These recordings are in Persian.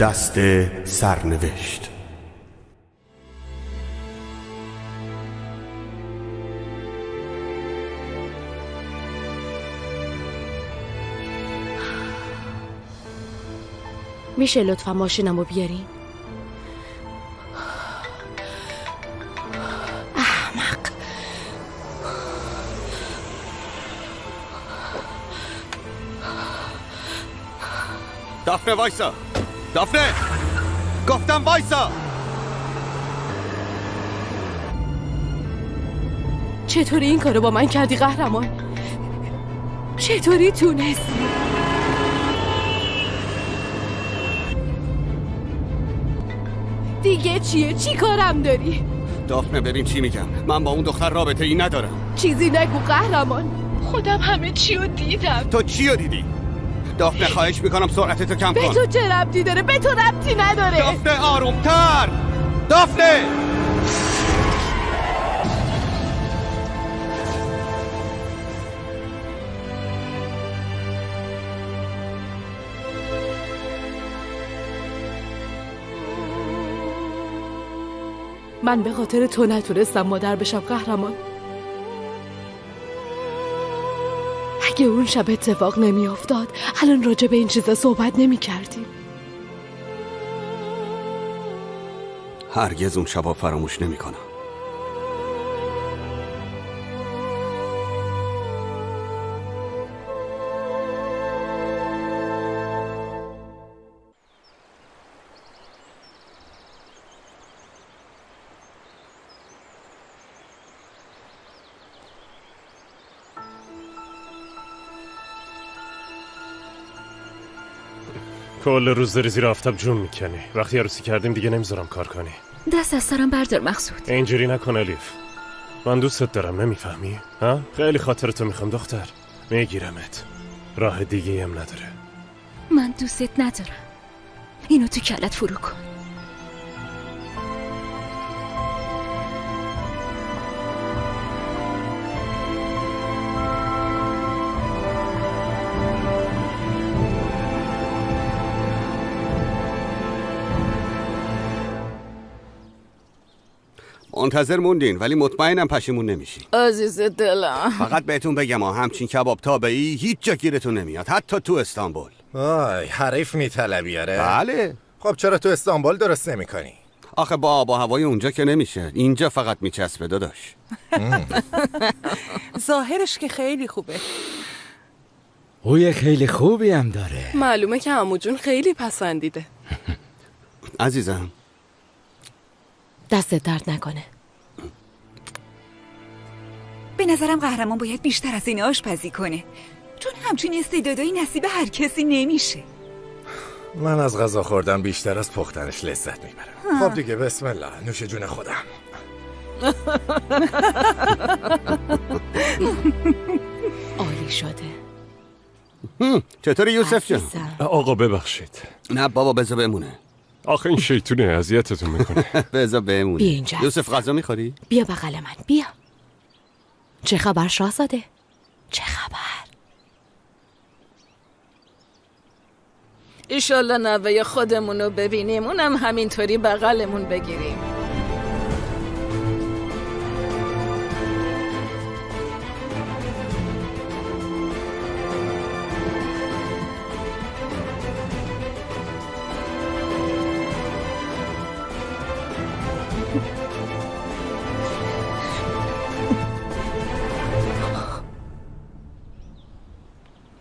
دست سرنوشت. میشه لطفا ماشینمو بیارین؟ احمق. دافنه وایسا، دافنه، گفتم وایسا. چطوری این کارو با من کردی قهرمان؟ چطوری تونستی؟ دیگه چیه؟ چی کارم داری؟ دافنه ببین چی میگم، من با اون دختر رابطه ای ندارم. چیزی نگو قهرمان، خودم همه چیو دیدم. تو چیو دیدی؟ دافنه خواهش میکنم سرعتتو کم کن. به تو چه ربطی داره؟ به تو ربطی نداره. دافنه آرومتر، دافنه. من به خاطر تو نتونستم مادر بشم قهرمان. اگه اون شب اتفاق نمی افتاد الان راجع به این چیزا صحبت نمی کردیم. هرگز اون شبا فراموش نمی کنم. کل روز داری زیر آفتاب جون میکنی. وقتی عروسی کردیم دیگه نمیذارم کار کنی. دست از سرم بردار مقصود. اینجوری نکن الیف، من دوستت دارم، نمیفهمی؟ ها؟ خیلی خاطرتو میخوام دختر. میگیرمت، راه دیگه هم نداره. من دوستت ندارم، اینو تو کلت فرو کن. منتظر موندین ولی مطمئنم پشیمون نمیشین. عزیز دلم، فقط بهتون بگم همچین کباب تابعی هیچ جا گیرتون نمیاد، حتی تو استانبول. وای حریف میطلبی آره؟ بله. خب چرا تو استانبول درست نمی‌کنی؟ آخه با آب و هوای اونجا که نمیشه، اینجا فقط میچسبه داداش. ظاهرش که خیلی خوبه. اوی خیلی خوبی هم داره. معلومه که عمو جون خیلی پسندیده. عزیزم دست درد نکنه. به نظرم قهرمان باید بیشتر از این آشپزی کنه، چون همچین استعدادایی نصیب هر کسی نمیشه. من از غذا خوردن بیشتر از پختنش لذت میبرم. خب دیگه بسم الله، نوش جون خودم. عالی شده. چطوری یوسف جان؟ آقا ببخشید. نه بابا بذار بمونه. آخه این شیطونه اذیتتون میکنه. بذار بمونه. بیا اینجا. یوسف غذا میخوری؟ بیا بغل من، بیا. چه خبر شاهزاده؟ چه خبر؟ ایشالله نوه خودمونو ببینیم، اونم همینطوری بغلمون بگیریم.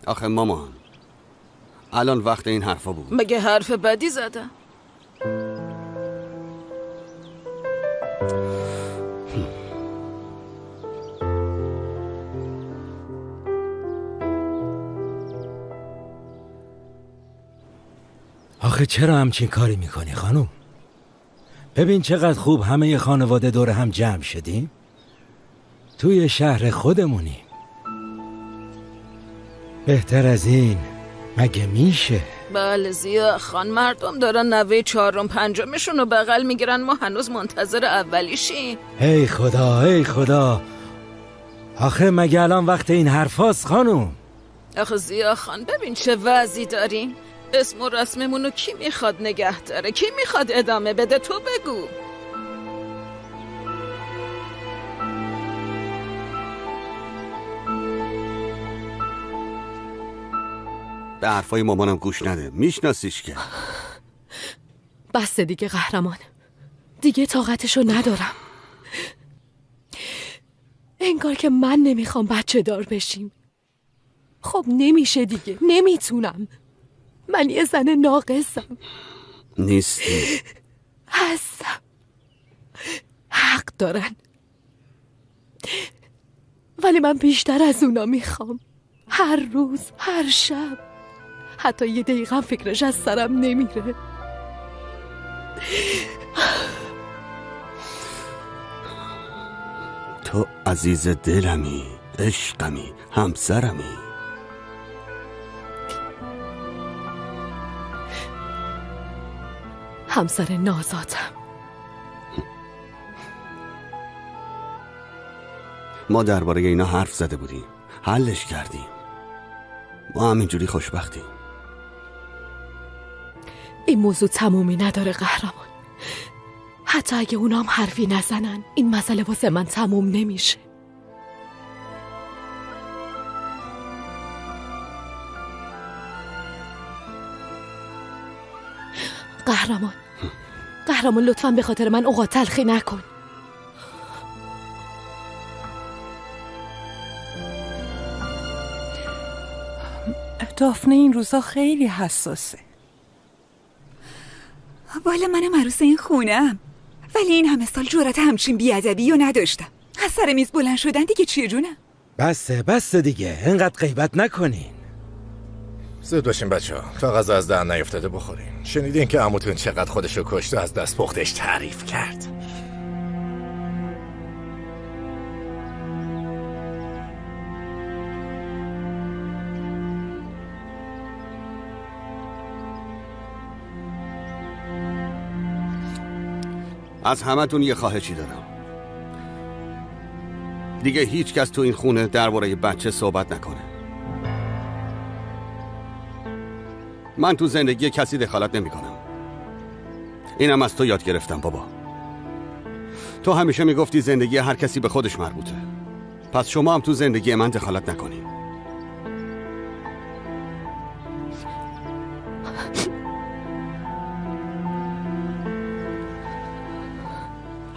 آخه مامان الان وقت این حرفا بود. مگه حرف بدی زدم؟ آخه چرا همچین کاری میکنی خانوم؟ ببین چقدر خوب همه خانواده دور هم جمع شدیم. توی شهر خودمونیم. بهتر از این مگه میشه؟ بله زیا خان، مردم دارن نوه چهارم پنجمشون رو بغل میگیرن، ما هنوز منتظر اولیشیم. ای خدا ای خدا، آخه مگه الان وقت این حرفاست خانوم؟ آخه زیا خان ببین چه وضعی دارین. اسم و رسممونو کی میخواد نگه داره؟ کی میخواد ادامه بده؟ تو بگو. به حرفای مامانم گوش نده، میشناسیش که. بس دیگه قهرمان، دیگه طاقتشو ندارم. انگار که من نمیخوام بچه دار بشیم. خب نمیشه دیگه، نمیتونم. من یه زن ناقصم. نیستی. هستم. حق دارن، ولی من بیشتر از اونا میخوام. هر روز، هر شب، حتی یه دقیقه فکرش از سرم نمیره. تو عزیز دلمی، عشقمی، همسرمی. همسر نازاتم. ما درباره اینا حرف زده بودیم، حلش کردیم. ما همینجوری خوشبختیم. این موضوع تمومی نداره قهرمان. حتی اگه اونام حرفی نزنن، این مسئله واسه من تموم نمیشه. قهرمان لطفاً به خاطر من اوقات تلخی نکن. دافنه این روزا خیلی حساسه. والا منم عروس این خونم، ولی این همه سال جرأت همچین بیادبی رو نداشتم. از سر میز بلند شدن دیگه چیه جونم؟ بسه دیگه، انقدر غیبت نکنین. زود باشین بچه ها، تا غذا از دهن نیفتاده بخورین. شنیدین که عموتون چقدر خودشو کشت و از دست پختش تعریف کرد؟ از همتون یه خواهشی دارم. دیگه هیچ کس تو این خونه درباره بچه صحبت نکنه. من تو زندگی کسی دخالت نمی کنم. اینم از تو یاد گرفتم بابا. تو همیشه میگفتی زندگی هر کسی به خودش مربوطه. پس شما هم تو زندگی من دخالت نکنین.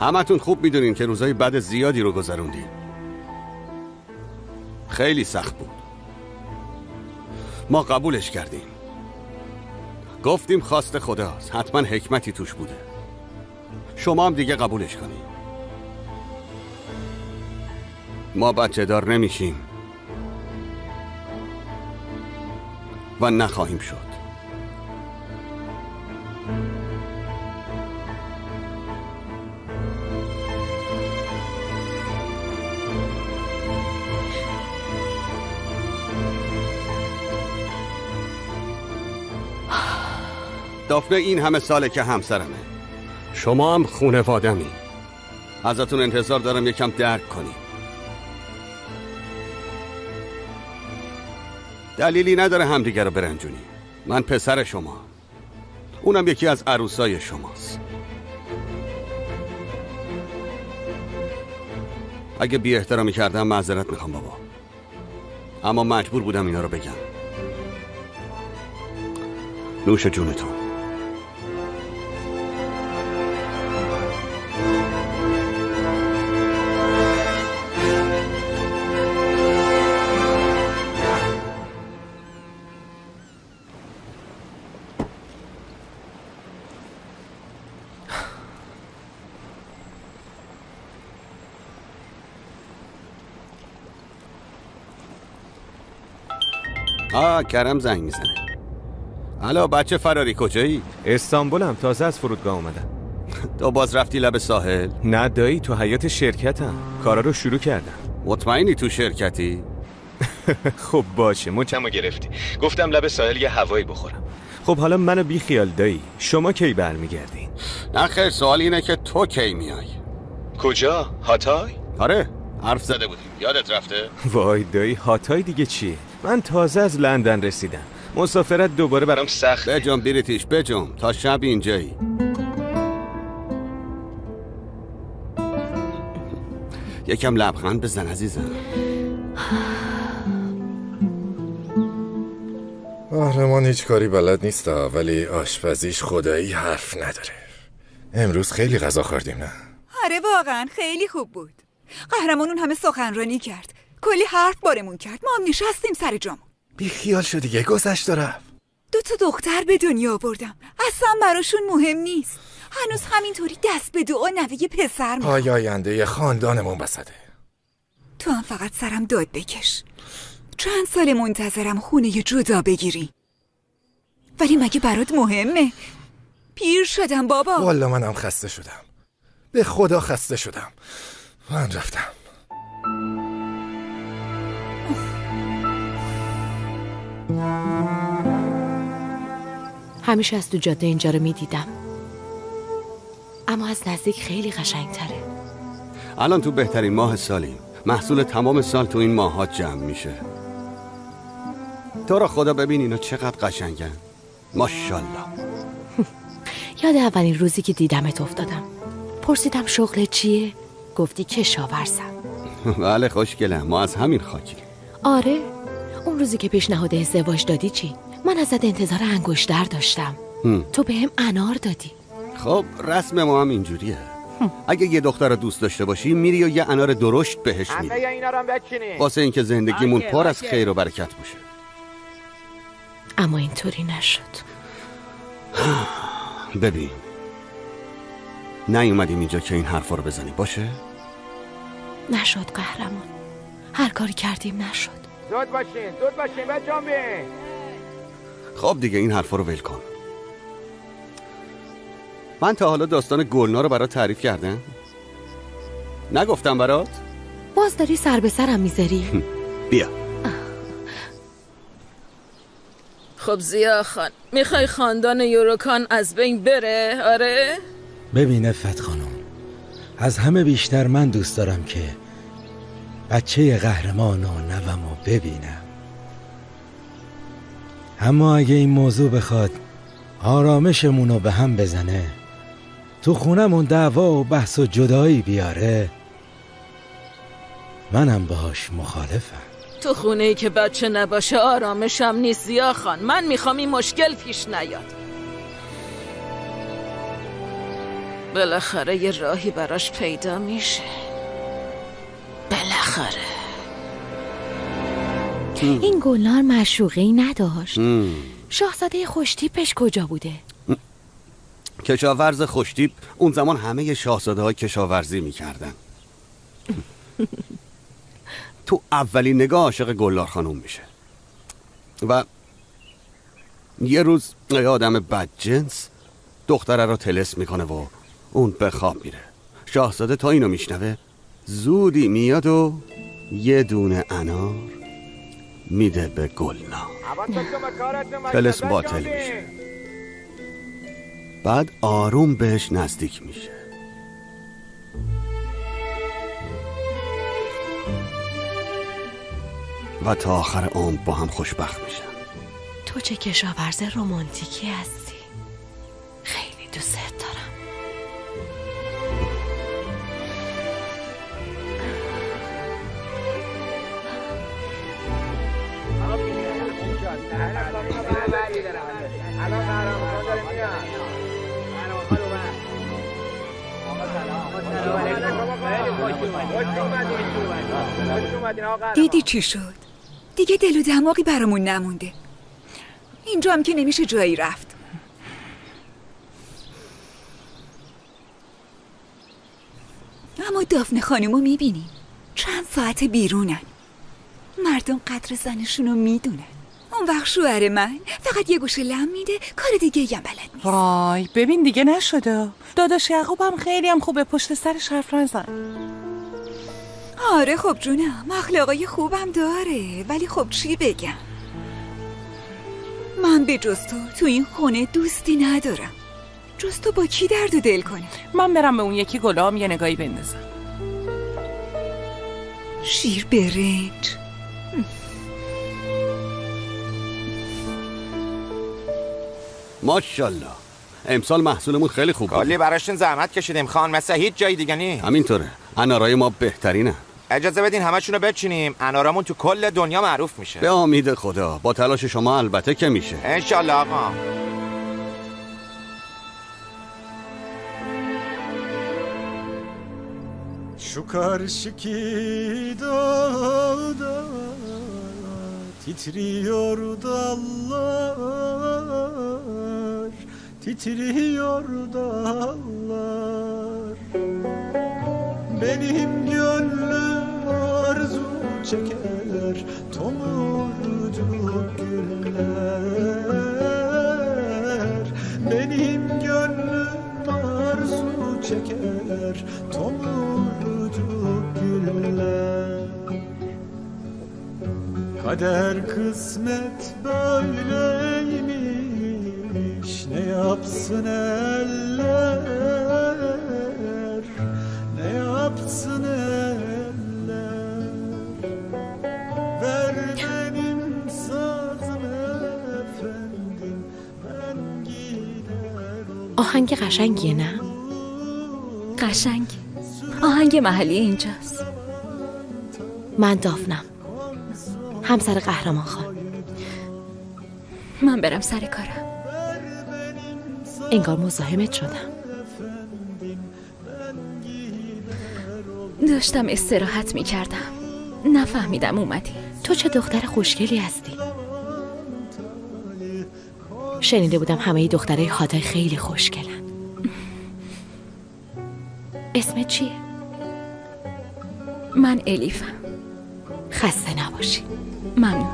همتون خوب میدونین که روزای بد زیادی رو گذروندین. خیلی سخت بود. ما قبولش کردیم. گفتیم خواست خداست، حتما حکمتی توش بوده. شما هم دیگه قبولش کنین. ما بچه دار نمیشیم و نخواهیم شد. دافنه این همه ساله که همسرمه. شما هم خونوادمی. ازتون انتظار دارم یکم درک کنی. دلیلی نداره همدیگه رو برنجونی. من پسر شما، اونم یکی از عروسای شماست. اگه بی احترامی کردم معذرت میخوام بابا، اما مجبور بودم اینا رو بگم. نوش جونتون. کرم زنگ میزنه. الو بچه فراری، کجایی؟ استانبولم، تازه از فرودگاه اومدم. تو باز رفتی لب ساحل؟ نه دایی، تو حیات شرکتم، کارا رو شروع کردم. مطمئنی تو شرکتی؟ خب باشه، مچمو گرفتی. گفتم لب ساحل یه هوایی بخورم. خب حالا منو بی خیال دایی، شما کی برمیگردین؟ نه خیر، سوال اینه که تو کی میای؟ کجا؟ هاتای؟ آره، حرف زده بودیم، یادت رفته؟ وای دایی، هاتای دیگه چیه؟ من تازه از لندن رسیدم. مسافرت دوباره برام سخت. بجام بریتیش بجام، تا شب اینجایی. یکم لبخند بزن عزیزم. قهرمان هیچ کاری بلد نیست ولی آشپزیش خدایی حرف نداره. امروز خیلی غذا خوردیم نه؟ آره واقعا خیلی خوب بود. قهرمان اون همه سخنرانی کرد، کلی حرف بارمون کرد، ما هم نشستیم سر جامون. بی خیال شو دیگه، گذشت رفت. 2 دختر به دنیا آوردم، اصلا براشون مهم نیست. هنوز همینطوری دست به دعا نوه پسر میخوام. پای آینده خاندانمون بسده. تو هم فقط سرم داد بکش. چند سال منتظرم خونه جدا بگیری، ولی مگه برات مهمه؟ پیر شدم بابا. والا منم خسته شدم، به خدا خسته شدم. من رفتم. همیشه از تو جاده اینجا رو میدیدم، اما از نزدیک خیلی قشنگتره. الان تو بهترین ماه سالیم، محصول تمام سال تو این ماهات جمع میشه. تو را خدا ببین اینا چقدر قشنگن، ماشاءالله. یاد اولین روزی که دیدمت افتادم. پرسیدم شغل چیه؟ گفتی کشاورزم. بله خوشگلم، ما از همین خاکی. آره، اون روزی که پیشنهاد ازدواج دادی چی؟ من ازت انتظار انگشتر داشتم. تو بهم انار دادی. خب رسم ما هم اینجوریه. اگه یه دختر رو دوست داشته باشی میری و یه انار درشت بهش میدی، واسه اینکه زندگیمون پر از خیر و برکت باشه. اما اینطوری نشد. ببین، نیومدیم اینجا که این حرفا رو بزنی، باشه؟ نشد قهرمان، هر کاری کردیم نشد. زود باشین بچه‌ام. خب دیگه این حرفا رو ول کن. من تا حالا داستان گلنا رو برات تعریف کردم؟ نگفتم برات؟ باز داری سر به سرم میذاری؟ بیا. خب زیا خان، میخوای خاندان یوروکان از بین بره؟ آره؟ ببین عفت خانم، از همه بیشتر من دوست دارم که بچه قهرمان و نوامو ببینم. اما اگه این موضوع بخواد آرامشمونو به هم بزنه، تو خونمون دعوا و بحث و جدایی بیاره، منم باهاش مخالفم. تو خونه‌ای که بچه نباشه آرامشم نیست زیا خان. من میخوام این مشکل پیش نیاد. بالاخره یه راهی براش پیدا میشه. بالاخره. این گلنار معشوقه‌ای نداشت. شاهزاده خوشتیپش کجا بوده؟ کشاورز خوشتیپ اون زمان همه شاهزاده های کشاورزی میکردن. تو اولین نگاه عاشق گلنار خانم میشه و یه روز یه آدم بدجنس دختره رو طلسم میکنه و اون به خواب میره. شاهزاده تا اینو میشنوه زودی میاد و یه دونه انار میده به گلنار. طلسم باطل میشه. بعد آروم بهش نزدیک میشه. و تا آخر عمر با هم خوشبخت میشن. تو چه کشاورز رمانتیکی هستی. خیلی دوست دارم. دیدی چی شد؟ دیگه دل و دماغی برامون نمونده. اینجا هم که نمیشه جایی رفت. اما دافنه خانومو میبینی چند ساعت بیرونن. مردم قدر زنشونو میدونن. اون وقت شوهر من فقط یه گوشه لم میده، کار دیگه هم بلد نیست. وای ببین دیگه نشده. داداش یعقوب هم خیلی هم خوبه، پشت سرش حرف نزن. آره خب جونم، اخلاقای خوبم داره، ولی خب چی بگم؟ من به جز تو این خونه دوستی ندارم. جز تو با کی درد و دل کنه؟ من برم به اون یکی گلام یه نگاهی بندازم. شیر برنج. ماشاءالله امسال محصولمون خیلی خوب بود. کلی براشون زحمت کشیدیم خان، مثل هیچ جای دیگه نی. همینطوره، انارای ما بهترینه. اجازه بدین همشونو بچینیم، انارامون تو کل دنیا معروف میشه. به امید خدا، با تلاش شما البته که میشه. انشالله آقا. Şu karşıki dağda titriyor dallar, titriyor dallar. Benim gönlüm arzu çeker tomurcuk güller. Benim gönlüm arzu çeker tomurcuk güller. Kader kısmet böyleymiş, ne yapsın eller, ne yapsın eller. Ver benim sazım efendim, ben gider. آهنگ قشنگیه نه؟ قشنگ. آهنگ محلی اینجاست. من دافنم، همسر قهرمان خان. من برم سر کارم. انگار مزاحمت شدم. داشتم استراحت می کردم، نفهمیدم اومدی. تو چه دختر خوشگلی هستی. شنیده بودم همه دخترای هادای خیلی خوشگلن. اسمت چیه؟ من الیفم. خسته نباشی. ممنون.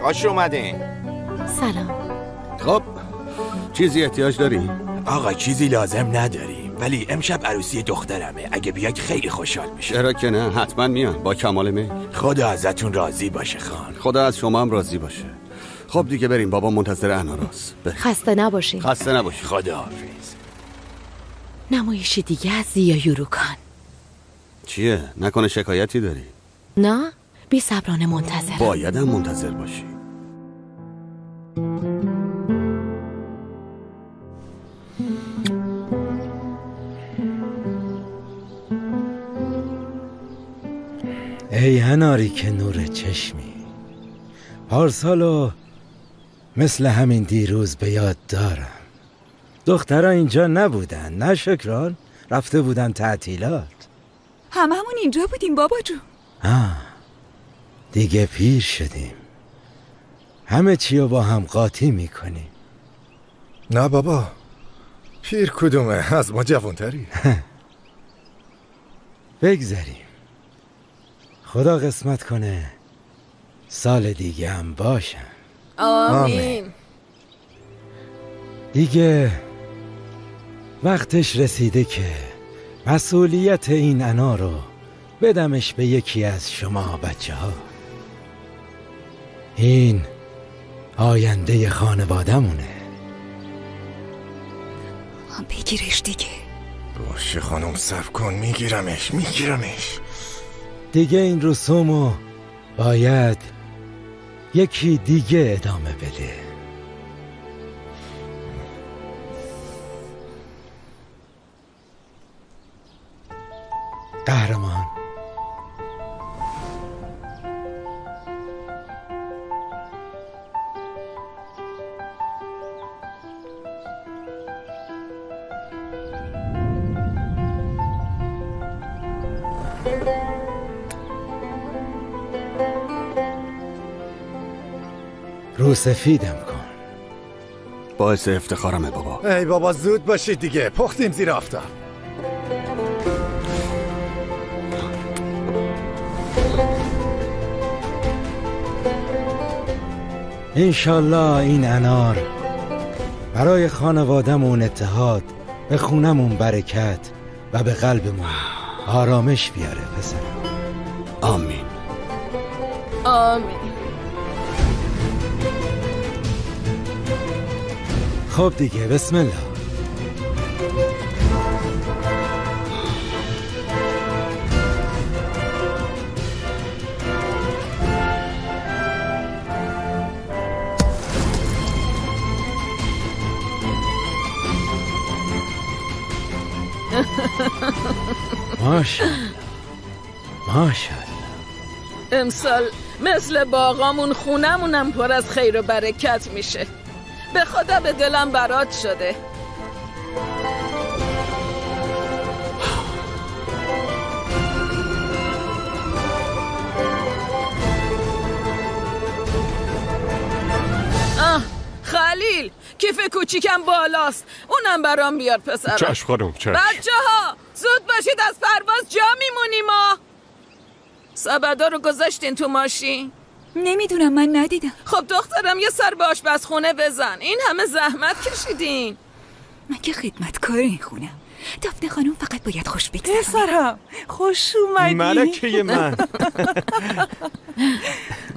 خوش اومدین. سلام. خب چیزی احتیاج داری؟ آقا چیزی لازم نداریم، ولی امشب عروسی دخترمه، اگه بیاد خیلی خوشحال میشه. چرا که نه، حتما میان با کمال میل. خدا ازتون راضی باشه خان. خدا از شما هم راضی باشه. خب دیگه بریم، بابا منتظر اناراست. خسته نباشی. خسته نباشی. خداحافظ. نمایشی دیگه از زیا یوروکان. چیه؟ نکنه شکایتی داری؟ نه، بی صبرانه منتظرم. بایدم منتظر باشی. ای اناری که نور چشمی، پارسالو مثل همین دیروز به یاد دارم. دخترها اینجا نبودن، نه شکران، رفته بودن تعطیلات. هممون اینجا بودیم بابا جون. دیگه پیر شدیم، همه چی رو با هم قاطی میکنیم. نه بابا، پیر کدومه، از ما جوانتری. بگذاریم، خدا قسمت کنه سال دیگه هم باشم. آمین. دیگه وقتش رسیده که مسئولیت این انا رو بدمش به یکی از شما بچه ها. این آینده خانوادمونه. بگیرش دیگه. باشه خانم، صبر کن، میگیرمش. دیگه این رسومو باید یکی دیگه ادامه بده. قهرمان، رو سفیدم کن. باعث افتخارمه بابا. ای بابا زود باشید دیگه، پختیم زیر آفتاب. انشالله این انار برای خانوادمون اتحاد، به خونمون برکت و به قلبمون آرامش بیاره پسرم. آمین. آمین. خب دیگه بسم الله. ماشاءالله ماشاءالله. امسال مثل باغامون خونمونم پر از خیر و برکت میشه. به خدا به دلم برات شده. خلیل کیف کوچیکم بالاست، اونم برام بیار پسرم. چشم خانم چشم. بچه‌ها زود باشید، از پرواز جا میمونیم ما. سبدا رو گذاشتین تو ماشین؟ نمیدونم، من ندیدم. خب دخترم یه سر به آشپزخونه بزن، این همه زحمت کشیدین. من که خدمتکار این خونم. دافنه خانم فقط باید خوش بگذرونی. پسرم خوش اومدی. ملکه من.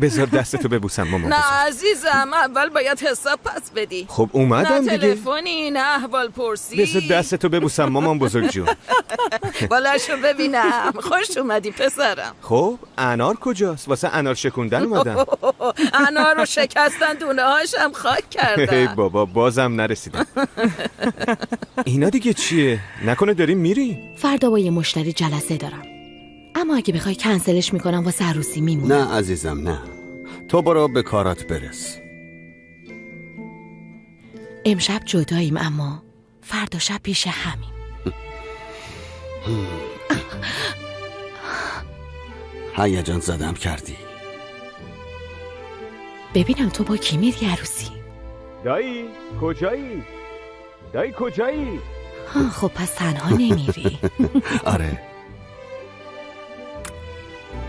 بذار دستتو ببوسم مامان. نه عزیزم، اول باید حساب پس بدی. خب اومدم نه دیگه. تلفنی نه احوال پرسی. بذار دستتو ببوسم مامان بزرگ جون. بالاشو ببینم. خوش اومدی پسرم. خب انار کجاست؟ واسه انار شکوندن اومدم. انار رو شکستن، دونه هاشم خاک کردن. ای بابا بازم نرسیدم. اینا دیگه چیه؟ نکنه داری میری؟ فردا با یه مشتری جلسه دارم، اما اگه بخوای کنسلش میکنم واسه عروسی میمونم. نه عزیزم نه، تو برو به کارات برس. امشب جداییم، اما فردا شب پیش همین. هیجان زدم کردی. ببینم تو با کی میری عروسی؟ دایی کجایی؟ دایی کجایی؟ خب پس تنها نمیری. آره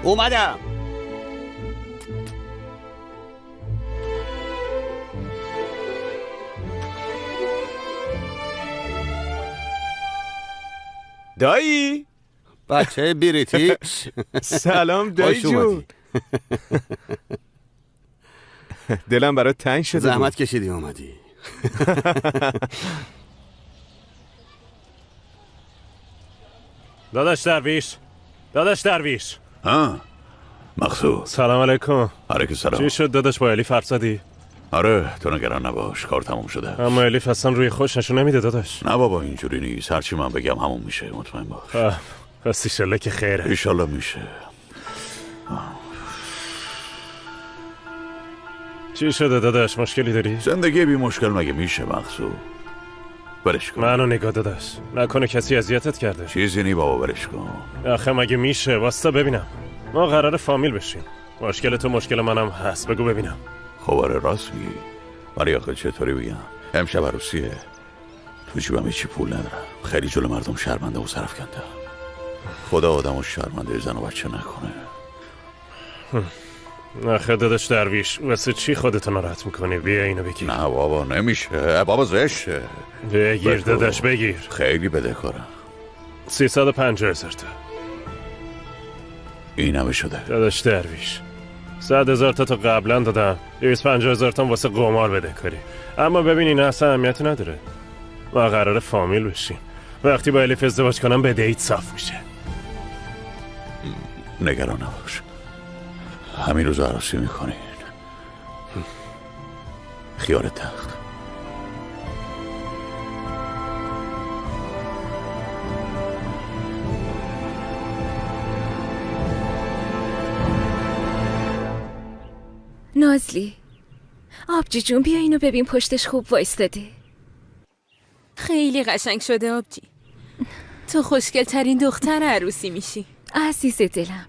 اومدم. دایی بچه بریتیش. سلام دایی جون. دلم برات تنگ شده. زحمت کشیدی اومدی. داداش درویش، داداش درویش. ها مقصود. سلام علیکم. علیکم سلام. چی شد داداش، با الیف حرف زدی؟ آره تو نگران نباش، کار تموم شده. اما الیف اصلا روی خوش نشون نمیده داداش. نه بابا اینجوری نیست، هرچی من بگم همون میشه، مطمئن باش. پس ایشالله که خیره. ایشالله میشه. چی شده داداش، مشکلی داری؟ زندگی بی مشکل مگه میشه مقصود؟ برش کن. منو نگاه داداش، نکنه کسی اذیتت کرده. چیزی نی بابا، برش کن. آخه مگه میشه؟ واستا ببینم، ما قراره فامیل بشیم. مشکل تو مشکل منم هست، بگو ببینم. خب آره راست میگی، ولی آخه چطوری بگم، امشب عروسیه، تو جیبم هیچی پول ندارم، خیلی جلو مردم شرمنده و صرف کنده. خدا آدمو شرمنده زن و بچه نکنه. آخه داداش درویش، واسه چی خودتو ناراحت میکنی؟ بیا اینو بگیر. نه بابا نمیشه بابا، زشته. بگیر داداش بگیر. خیلی بدهکارم. 350,000 تا. این همه شده داداش درویش، 100,000 تا قبلا دادم، 250,000 تا واسه قمار بده کاری. اما ببین این اصلا اهمیتی نداره، ما قراره فامیل بشیم. وقتی با الیف ازدواج کنم بدهیت صاف میشه. نگران نباش، همین روز عروسی میکنین. خیال تخت. نازلی، آبجی جون بیا اینو ببین، پشتش خوب وایستاده. خیلی قشنگ شده آبجی. تو خوشگل ترین دختر عروسی میشی. عزیز دلم،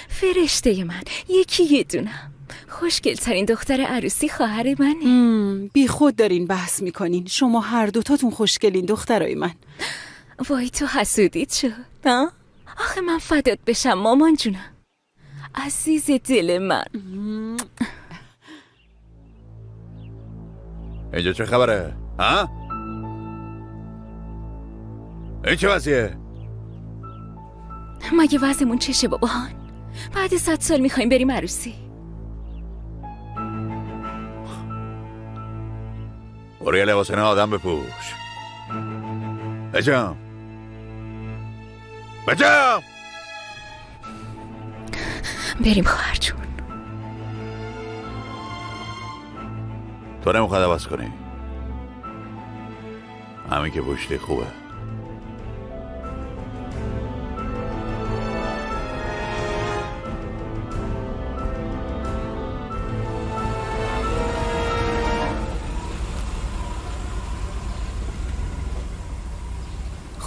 فرشته من، یکی یه دونم. خوشگل ترین دختر عروسی خواهر منه. بی خود دارین بحث میکنین، شما هر دوتاتون خوشگلین دخترای من. وای تو حسودیت شد. آخه من فدات بشم مامان جونم، عزیز دل من. اینجا چه خبره؟ ها؟ این چه وضعیه؟ مگه وضعمون چشه باباهان؟ بعد 100 سال میخوایم بریم عروسی. برو یه لباس نه آدم بپوش. بجام بجام بریم خواهر جون. تو نمیخواد عوض کنی؟ همین که پشتی خوبه.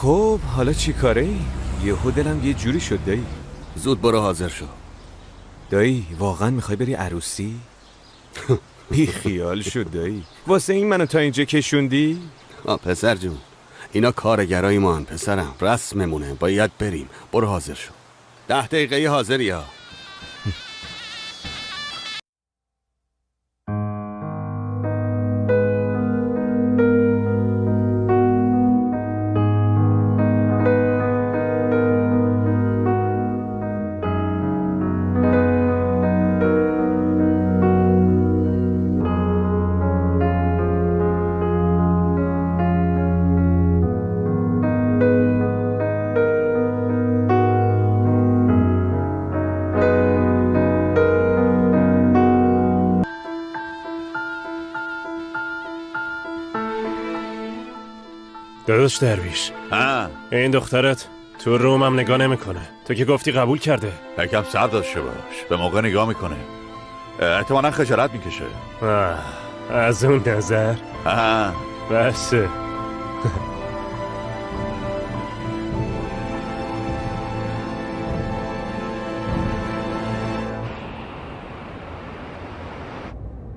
خب حالا چی کاره ای؟ یهو دلم یه جوری شد دایی. زود برو حاضر شو. دایی واقعا میخوای بری عروسی؟ بی خیال شد دایی. واسه این منو تا اینجا کشوندی؟ پسر جون اینا کارگرای ما هن پسرم، رسممونه، باید بریم. برو حاضر شو. 10 دقیقه حاضری ها. داداش درویش، این دخترت تو روم هم نگاه نمیکنه. تو که گفتی قبول کرده. یکم صبر داشته باش، به موقع نگاه میکنه. احتمالاً خجالت میکشه. از اون نظر بسه.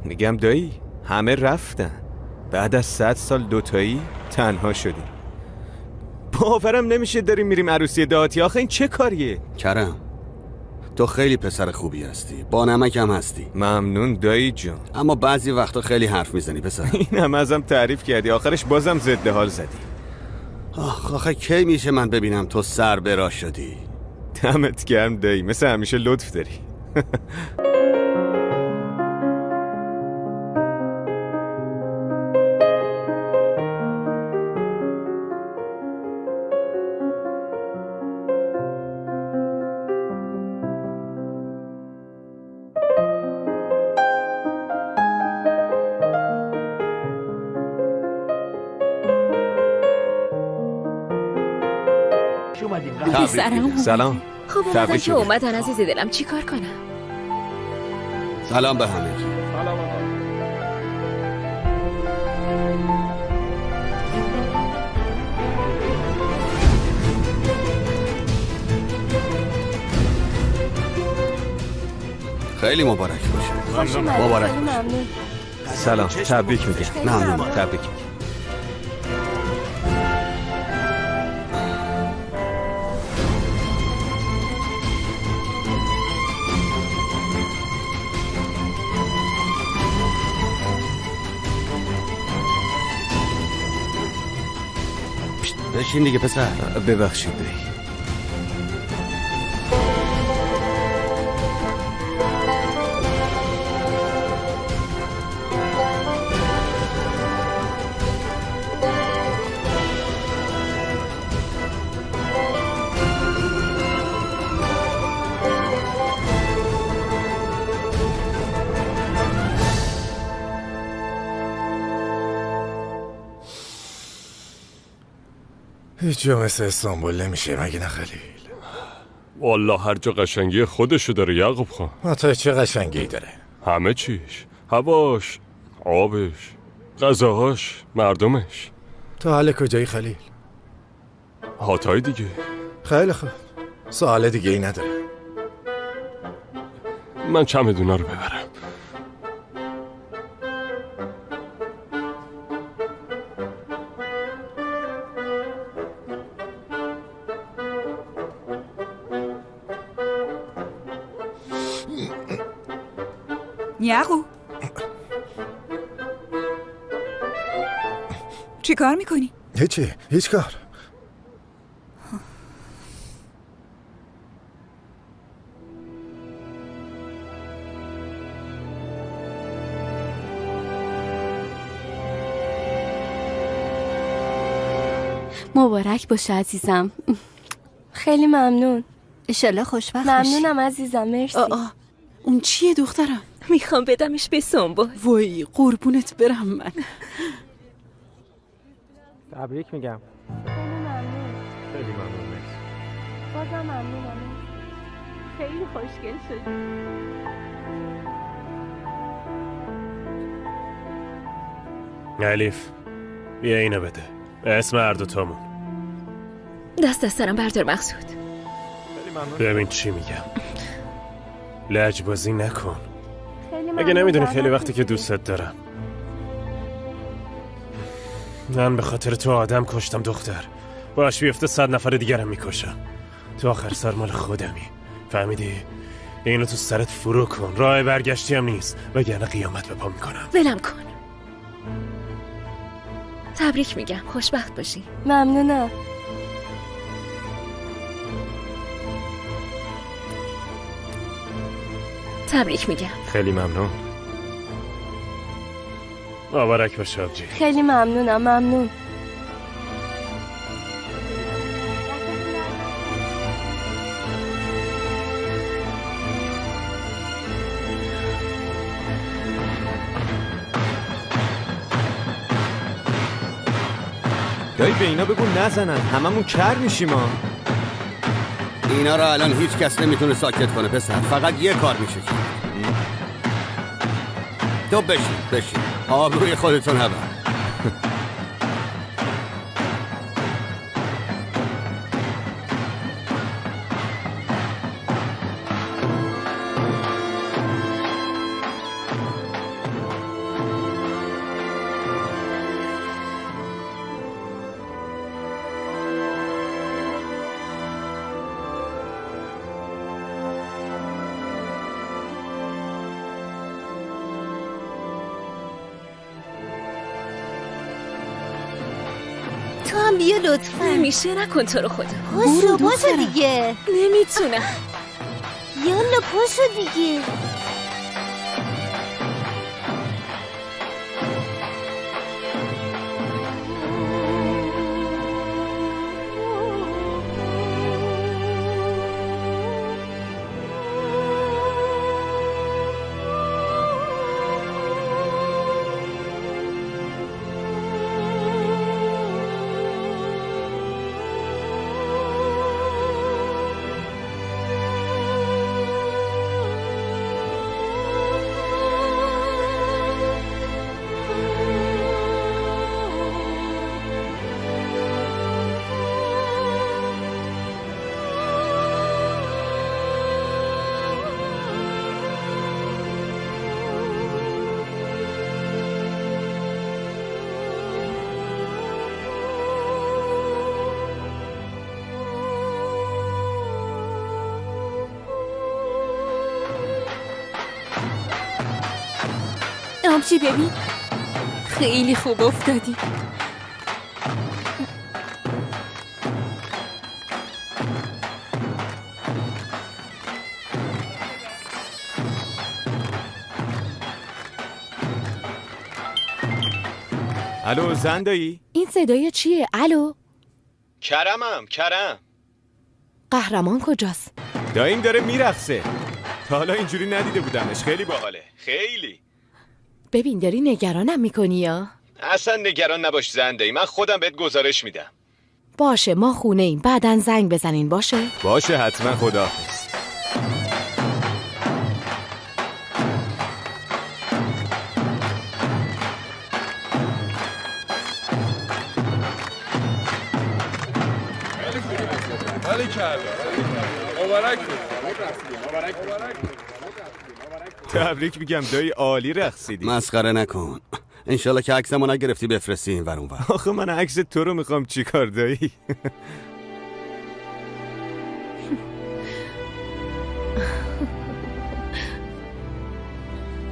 میگم دایی همه رفتن، بعد از 100 سال دوتایی تنها شدیم. باورم نمیشه داریم میریم عروسی دهاتی. آخه این چه کاریه؟ کرم تو خیلی پسر خوبی هستی، با نمک هم هستی. ممنون دایی جون. اما بعضی وقتا خیلی حرف میزنی پسر. این هم ازم تعریف کردی، آخرش بازم ضد حال زدی. آخه کی میشه من ببینم تو سر به راه شدی؟ دمت گرم دایی، مثل همیشه لطف داری. سلام. خب اومدن که اومدن عزیز دلم، چی کار کنم؟ سلام به همگی. خیلی مبارک باشه. مبارک باشه. سلام، تبریک میگم. ممنون. تبریک میگم. بشین دیگه پسر. ببخشید دایی. هیچ جا مثل استانبول نمیشه مگه نه خلیل؟ والله هر جا قشنگی خودشو داره یعقوب خان. حتی چه قشنگی داره؟ همه چیش، هواش، آبش، غذاهاش، مردمش. تو حال کجایی خلیل؟ هاتای دیگه. خیلی خوب، سوال دیگه ای نداره. من چمدونا رو ببرم. یعقوب چی کار میکنی؟ هیچی، هیچ کار. مبارک باشه عزیزم. خیلی ممنون. انشالله خوشبخت ممنونم عزیزم، مرسی. اون چیه دخترم؟ میخوام بدمش به سنبل. وای قربونت برم من. تبریک میگم. خیلی ممنون. مرسی. بازم ممنونم. خیلی خوشگل شدی. الیف بیا اینو بده، اسم هر دوتامون. دست از سرم بردار مقصود. ببین چی میگم. لجبازی نکن. اگه نمیدونی خیلی وقتی که دوستت دارم. من به خاطر تو آدم کشتم دختر. باش بیفته 100 نفر دیگرم میکشم. تو آخر سر مال خودمی. فهمیدی؟ اینو تو سرت فرو کن. راه برگشتی هم نیست، وگرنه قیامت به پا میکنم. ولم کن. تبریک میگم. خوشبخت باشی. ممنونم. تبریک میگم. خیلی ممنون. مبارک باشه آبجی. خیلی ممنونم. ممنون. دایی به اینا بگو نزنن، هممون کر میشیم ها. اینا را الان هیچ کس نمیتونه ساکت کنه پسر. فقط یه کار میشه کرد. تو بشین آبروی خودتون هبر. تو هم بیا لطفا. نمیشه، نکن تو رو خدا. پاشو دیگه. نمیتونم. یالا پاشو دیگه. آبجی ببین، خیلی خوب افتادی. الو زندایی؟ این صدای چیه؟ الو؟ کرم. قهرمان کجاست؟ داییم داره میرقصه. تا حالا اینجوری ندیده بودمش. خیلی باحاله. خیلی. ببین داری نگرانم میکنی یا؟ اصلا نگران نباش زندایی، من خودم بهت گزارش میدم. باشه ما خونه ایم، بعدن زنگ بزنین. باشه حتما. خداحافظ. تبریک میگم دایی، عالی رقصیدی. مسخره نکن. انشالله که عکسمو نگرفتی بفرستی این ور اون ور. آخه من عکس تو رو میخوام چیکار دایی؟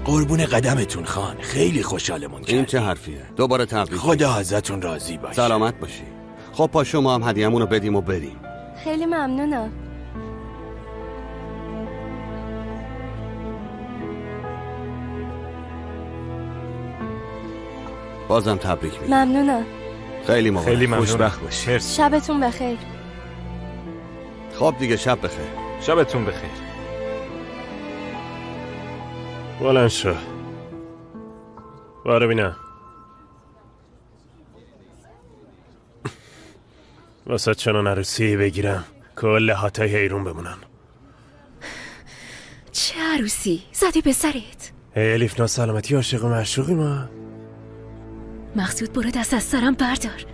قربون قدمتون خان، خیلی خوشحالمون کردی. این چه حرفیه؟ دوباره تبریک. خدا ازتون راضی باشه. سلامت باشی. خب پا شما هم هدیه‌مونو بدیم و بریم. خیلی ممنونم. بازم تبریک میگم. ممنونم. خیلی ممنون. خوشبخت باشی. شبتون بخیر. خب دیگه شب بخیر. شبتون بخیر. بلند شو. باره بینم. واسه چنان عروسی بگیرم کل هاتای حیرون بمونن. چه عروسی؟ زدی به سرت. الیف ناسلامتی عاشق و معشوقی ما. مقصود برو دست از سرم بردار.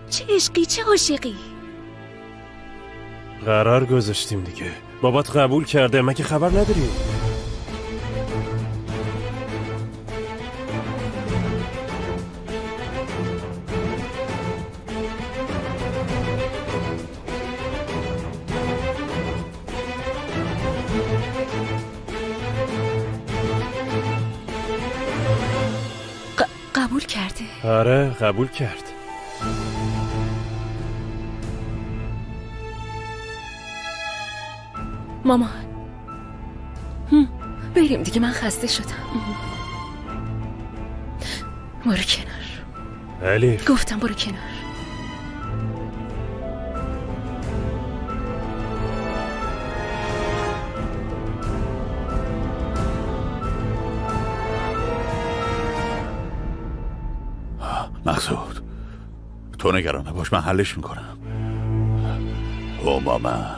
چه عشقی چه عاشقی. قرار گذاشتیم دیگه. بابات قبول کرده، مگه خبر نداری؟ قبول کرده؟ آره قبول کرد. مامان بریم دیگه، من خسته شدم. برو کنار. الیف گفتم برو کنار. مقصود تو نگران نباش، من حلش میکنم. او مامان